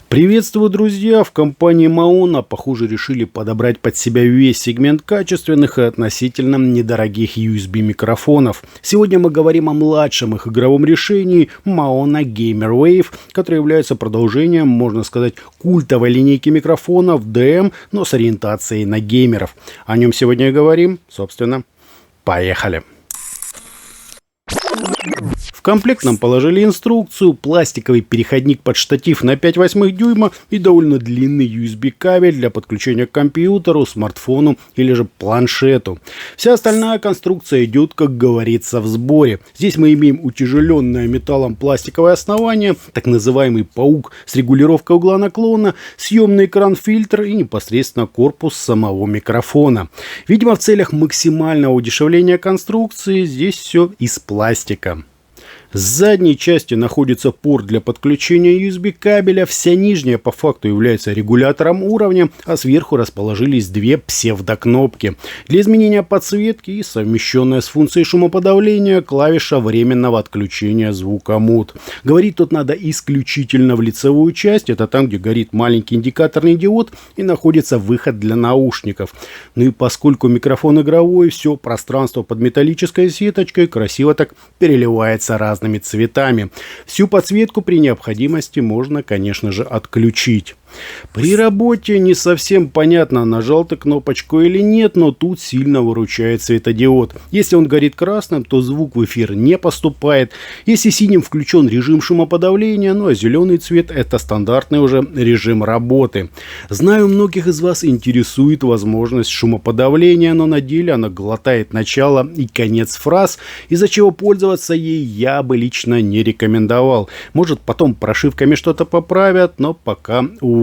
Приветствую, друзья! В компании Maona, похоже, решили подобрать под себя весь сегмент качественных и относительно недорогих USB-микрофонов. Сегодня мы говорим о младшем их игровом решении Maona Gamer Wave, которое является продолжением, можно сказать, культовой линейки микрофонов DM, но с ориентацией на геймеров. О нем сегодня и говорим. Собственно, поехали! В комплект нам положили инструкцию, пластиковый переходник под штатив на 5/8 дюйма и довольно длинный USB-кабель для подключения к компьютеру, смартфону или же планшету. Вся остальная конструкция идет, как говорится, в сборе. Здесь мы имеем утяжеленное металлом пластиковое основание, так называемый паук с регулировкой угла наклона, съемный экран-фильтр и непосредственно корпус самого микрофона. Видимо, в целях максимального удешевления конструкции здесь все из пластика. С задней части находится порт для подключения USB-кабеля, вся нижняя по факту является регулятором уровня, а сверху расположились две псевдокнопки. Для изменения подсветки и совмещенная с функцией шумоподавления клавиша временного отключения звука мод. Говорить тут надо исключительно в лицевую часть, это там, где горит маленький индикаторный диод и находится выход для наушников. Ну и поскольку микрофон игровой, все пространство под металлической сеточкой красиво так переливается разными цветами. Всю подсветку при необходимости можно, конечно же, отключить. При работе не совсем понятно, нажал ты кнопочку или нет, но тут сильно выручает светодиод. Если он горит красным, то звук в эфир не поступает. Если синим включен режим шумоподавления, ну а зеленый цвет — это стандартный уже режим работы. Знаю, многих из вас интересует возможность шумоподавления, но на деле она глотает начало и конец фраз, из-за чего пользоваться ей я бы лично не рекомендовал. Может, потом прошивками что-то поправят, но пока увы.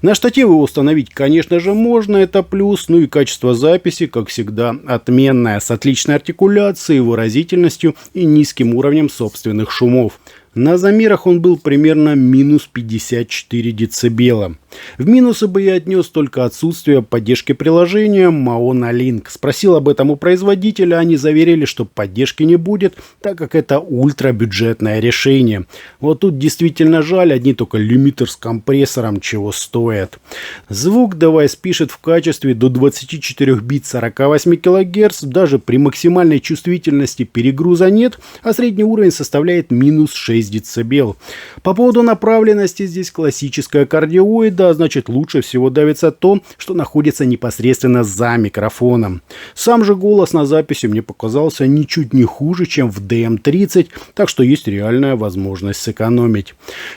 На штативы установить, конечно же, можно, это плюс, ну и качество записи, как всегда, отменное, с отличной артикуляцией, выразительностью и низким уровнем собственных шумов. На замерах он был примерно минус 54 дБ. В минусы бы я отнес только отсутствие поддержки приложения Maona Link. Спросил об этом у производителя, они заверили, что поддержки не будет, так как это ультрабюджетное решение. Вот тут действительно жаль, одни только лимитер с компрессором чего стоят. Звук девайс пишет в качестве до 24 бит 48 кГц, даже при максимальной чувствительности перегруза нет, а средний уровень составляет минус 6 дБ. По поводу направленности здесь классическая кардиоида, значит лучше всего давится то, что находится непосредственно за микрофоном. Сам же голос на записи мне показался ничуть не хуже, чем в DM30, так что есть реальная возможность сэкономить.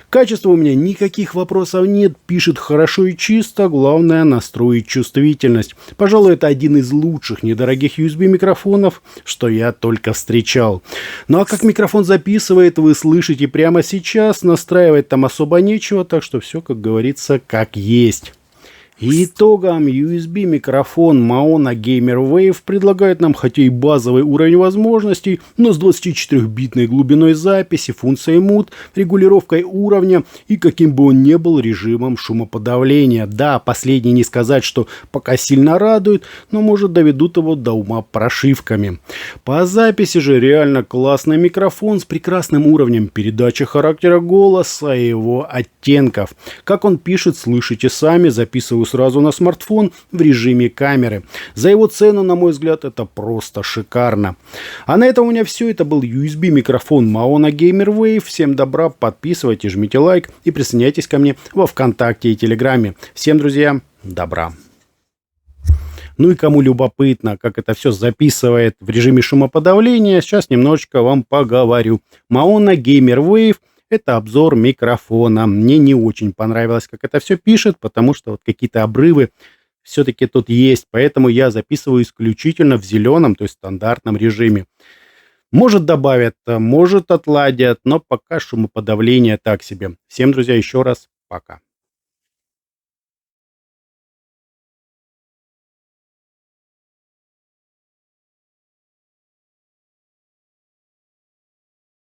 Качества у меня никаких вопросов нет, пишет хорошо и чисто, главное настроить чувствительность. Пожалуй, это один из лучших недорогих USB микрофонов, что я только встречал. Ну а как микрофон записывает, вы слышите прямо сейчас, настраивать там особо нечего, так что все, как говорится, как есть. Итогом USB микрофон Maona Gamer Wave предлагает нам хотя и базовый уровень возможностей, но с 24-битной глубиной записи, функцией мут, регулировкой уровня и каким бы он ни был режимом шумоподавления. Да, последний не сказать, что пока сильно радует, но может доведут его до ума прошивками. По записи же реально классный микрофон с прекрасным уровнем передачи характера голоса и его оттенков. Как он пишет, слышите сами, записываю сразу на смартфон в режиме камеры. За его цену, на мой взгляд, это просто шикарно. А на этом у меня все. Это был USB микрофон Maona Gamer Wave. Всем добра, подписывайтесь, жмите лайк и присоединяйтесь ко мне во ВКонтакте и Телеграме. Всем, друзья, добра. Ну и кому любопытно, как это все записывает в режиме шумоподавления, сейчас немножечко вам поговорю. Maona Gamer Wave — это обзор микрофона. Мне не очень понравилось, как это все пишет, потому что вот какие-то обрывы все-таки тут есть. Поэтому я записываю исключительно в зеленом, то есть стандартном режиме. Может добавят, может отладят, но пока шумоподавление так себе. Всем, друзья, еще раз пока.